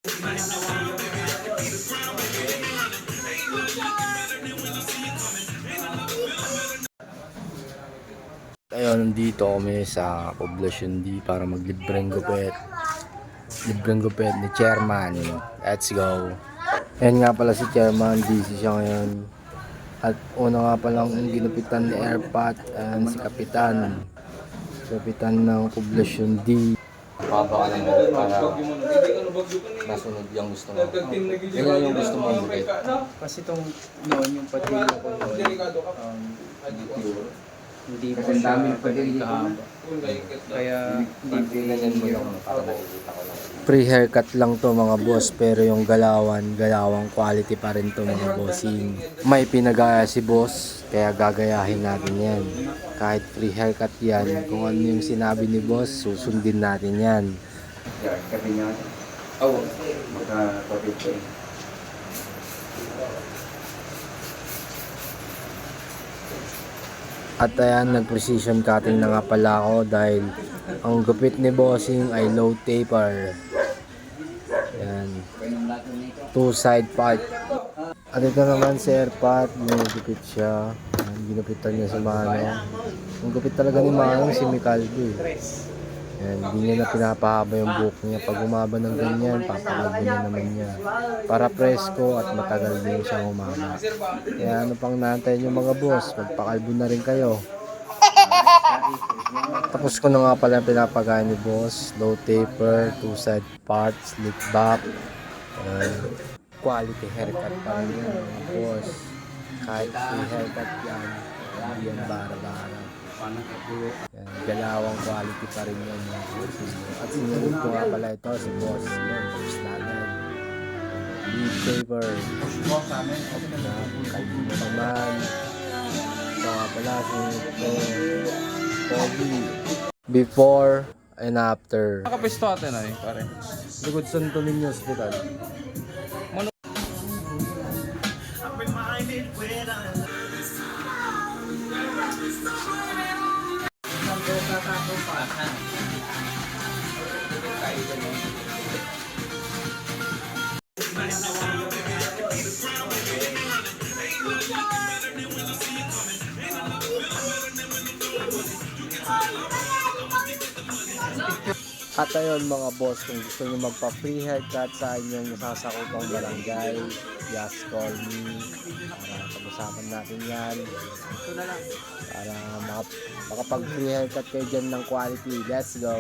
Ayun, nandito kami sa Poblacion D para maglibreng gupit. Libreng gupit ni Chairman. Let's go. Ayan nga pala si Chairman, busy siya ngayon. At una nga palang ginupitan ni Airpat, ayan si Kapitan. Kapitan ng Poblacion D. Pababa ka lang para masunod yung gusto mo. Ganyan yung gusto mo gupit. Kasi itong noon yung patilyo ko hindi po siya kahaba. Kaya hindi Ganyan mo lang para nakikita ko lang. Free haircut lang to mga boss, pero yung galawang quality pa rin to mga bossing. May pinagaya si boss, kaya gagayahin natin yan. Kahit free haircut yan, kung ano yung sinabi ni boss, susundin natin yan. Kapi niya. Oo. Magkakapit ko. At ayan, nag-precision cutting na nga pala ako dahil ang gupit ni bossing ay low taper. Ayan. Two side part. At ito naman si Airpat, ginugupit siya. Ayan, ginupitan niya si Manong. Ang gupit talaga ni Manong si Micaldo. Ayan, hindi niya na pinapahaba yung buhok niya. Pag umaba ng ganyan, papakalbo niya naman niya. Para presko at matagal din siyang umaba. Kaya ano pang naantay niyo mga boss, magpakalbo na rin kayo. Tapos ko na nga pala yung pinapagaya ni boss. Low taper, two side part, slick back. Quality haircut pa rin yan mga boss. Kahit free haircut yan, hindi yan bara-bara. Yan, galawang quality pa rin yan mga boss. At sinunod ko nga pala ito si boss. Yan, boss namin. Lead taper. Kalbo na naman. Ito nga pala sinunod ko. Pogi. Before and after. Nakapisto natin ay pare. Likod Santo Niño Hospital. At ayun mga boss, kung gusto nyo magpa-free haircut sa inyong nasasakupang barangay, just call me para pag-usapan natin yan. Para makapag-free haircut kayo dyan ng quality. Let's go!